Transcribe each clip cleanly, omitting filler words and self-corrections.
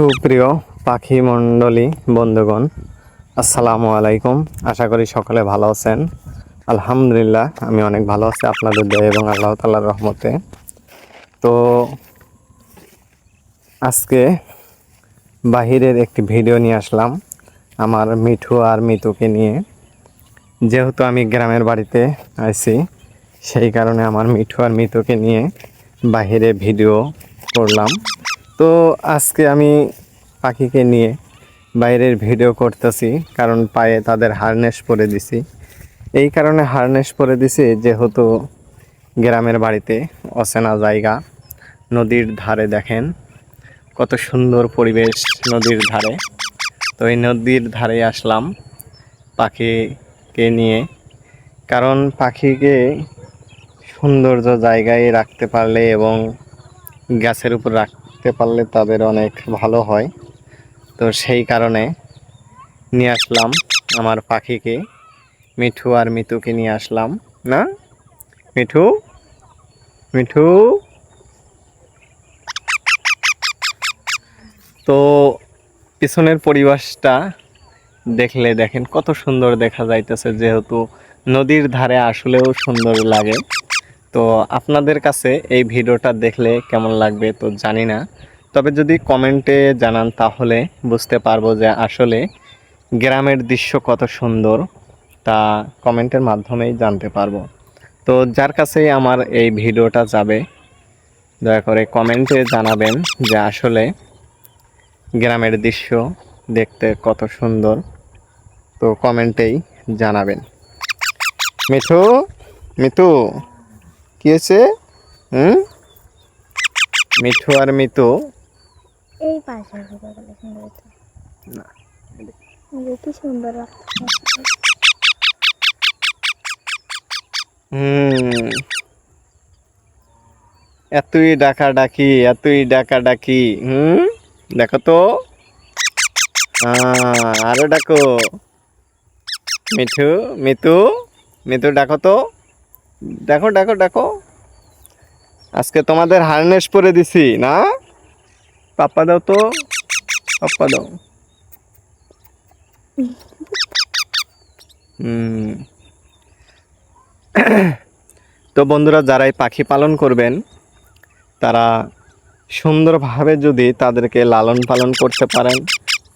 সুপ্রিয় পাখি মণ্ডলী বন্ধুগণ, আসসালামু আলাইকুম। আশা করি সকলে ভালো আছেন। আলহামদুলিল্লাহ, আমি অনেক ভালো আছি আপনাদের দয়া এবং আল্লাহ তাআলার রহমতে। তো আজকে বাহিরের একটি ভিডিও নিয়ে আসলাম আমার মিঠু আর মিতুকে নিয়ে। যেহেতু আমি গ্রামের বাড়িতে আছি, সেই কারণে আমার মিঠু আর মিতুকে নিয়ে বাহিরে ভিডিও করলাম। তো আজকে আমি পাখিকে নিয়ে বাইরের ভিডিও করতেছি, কারণ পায়ে তাদের হারনেস পরে দিছি। এই কারণে হারনেস পরে দিছি যেহেতু গ্রামের বাড়িতে অচেনা জায়গা, নদীর ধারে দেখেন কত সুন্দর পরিবেশ নদীর ধারে। তো এই নদীর ধারে আসলাম পাখিকে নিয়ে, কারণ পাখিকে সৌন্দর্য জায়গায় রাখতে পারলে এবং গাছের উপর রাখতে পারলে তাদের অনেক ভালো হয়। তো সেই কারণে নিয়ে আসলাম আমার পাখিকে, মিঠু আর মিতুকে নিয়ে আসলাম। না মিঠু, মিঠু। তো পিছনের পরিবেশটা দেখলে দেখেন কত সুন্দর দেখা যাইতেছে, যেহেতু নদীর ধারে আসলেও সুন্দর লাগে। তো আপনাদের কাছে এই ভিডিওটা দেখলে কেমন লাগবে তো জানি না, তবে যদি কমেন্টে জানান তাহলে বুঝতে পারবো যে আসলে গ্রামের দৃশ্য কত সুন্দর, তা কমেন্টের মাধ্যমেই জানতে পারবো। তো যার কাছেই আমার এই ভিডিওটা যাবে, দয়া করে কমেন্টে জানাবেন যে আসলে গ্রামের দৃশ্য দেখতে কত সুন্দর। তো কমেন্টেই জানাবেন। মিঠু, মিতু, কি হয়েছে? মিঠু আর মিতু এই পাশে না, কি সুন্দর এতই ডাকাডাকি, এতই ডাকাডাকি। দেখো তো, আরো ডাকো। মিঠু, মিতু, মিতু ডাকো তো, দেখো ডাকো ডাকো। আজকে তোমাদের হারনেস পরে দিছি না? পাপ্পা দাও তো, পাপ্পা দাও। তো বন্ধুরা, যারাই পাখি পালন করবেন তারা সুন্দরভাবে যদি তাদেরকে লালন পালন করতে পারেন,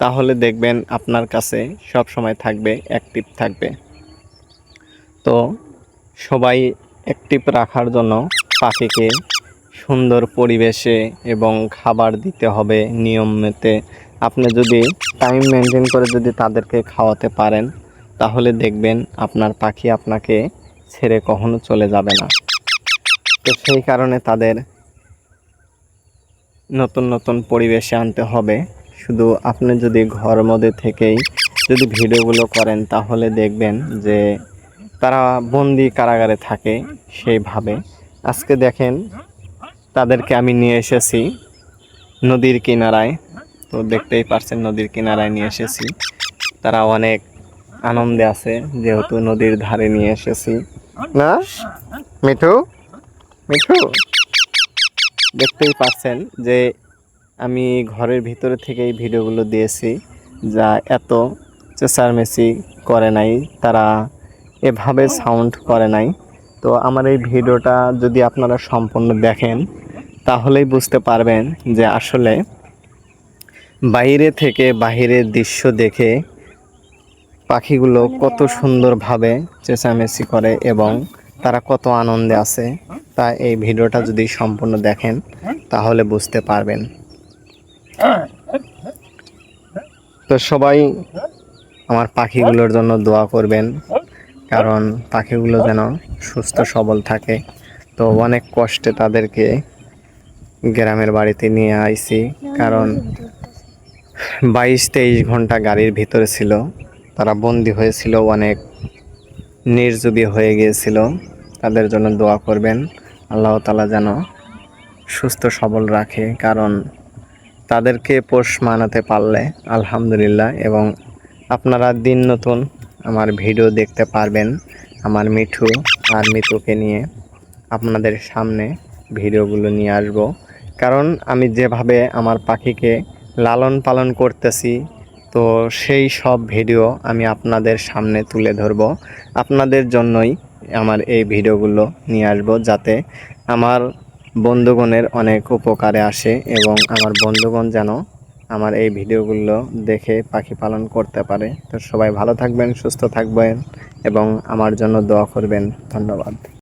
তাহলে দেখবেন আপনার কাছে সব সময় থাকবে, অ্যাক্টিভ থাকবে। তো সবাই অ্যাক্টিভ রাখার জন্য পাখিকে সুন্দর পরিবেশে এবং খাবার দিতে হবে নিয়মিত। আপনি যদি টাইম মেনটেন করে যদি তাদেরকে খাওয়াতে পারেন, তাহলে দেখবেন আপনার পাখি আপনাকে ছেড়ে কখনো চলে যাবে না। তো সেই কারণে তাদের নতুন নতুন পরিবেশে আনতে হবে। শুধু আপনি যদি ঘরের মধ্যে থেকেই যদি ভিডিওগুলো করেন, তাহলে দেখবেন যে তারা বন্দি কারাগারে থাকে সেইভাবে। আজকে দেখেন তাদেরকে আমি নিয়ে এসেছি নদীর কিনারায়। তো দেখতেই পারছেন নদীর কিনারায় নিয়ে এসেছি, তারা অনেক আনন্দে আছে যেহেতু নদীর ধারে নিয়ে এসেছি। না মিঠু, মিঠু, দেখতেই পাচ্ছেন যে আমি ঘরের ভিতরে থেকে এই ভিডিওগুলো দিয়েছি, যা এত চেঁচামেচি করে নাই, তারা এভাবে সাউন্ড করে নাই। তো আমার এই ভিডিওটা যদি আপনারা সম্পূর্ণ দেখেন, তাহলেই বুঝতে পারবেন যে আসলে বাইরে থেকে বাহিরের দৃশ্য দেখে পাখিগুলো কত সুন্দরভাবে চেঁচামেচি করে এবং তারা কত আনন্দে আছে। তাই এই ভিডিওটা যদি সম্পূর্ণ দেখেন তাহলে বুঝতে পারবেন। তো সবাই আমার পাখিগুলোর জন্য দোয়া করবেন, কারণ পাখিগুলো যেন সুস্থ সবল থাকে। তো অনেক কষ্টে তাদেরকে গ্রামের বাড়িতে নিয়ে আইছি, কারণ 22-23 ঘন্টা গাড়ির ভিতরে ছিল। তারা বন্দি হয়েছিল, অনেক নির্জীবী হয়ে গিয়েছিল। তাদের জন্য দোয়া করবেন, আল্লাহ তাআলা যেন সুস্থ সবল রাখে, কারণ তাদেরকে পোষ মানাতে পারলে আলহামদুলিল্লাহ। এবং আপনারা দিন নতুন আমার ভিডিও দেখতে পারবেন আমার মিঠু আর মিতুকে নিয়ে আপনাদের সামনে ভিডিওগুলো নিয়ে আসব। কারণ আমি যেভাবে আমার পাখিকে লালন পালন করতেছি, তো সেই সব ভিডিও আমি আপনাদের সামনে তুলে ধরব। আপনাদের জন্যই আমার এই ভিডিওগুলো নিয়ে আসব, যাতে আমার বন্ধুগণের অনেক উপকারে আসে এবং আমার বন্ধুগণ যেন আমার এই ভিডিওগুলো দেখে পাখি পালন করতে পারে। তো সবাই ভালো থাকবেন, সুস্থ থাকবেন এবং আমার জন্য দোয়া করবেন। ধন্যবাদ।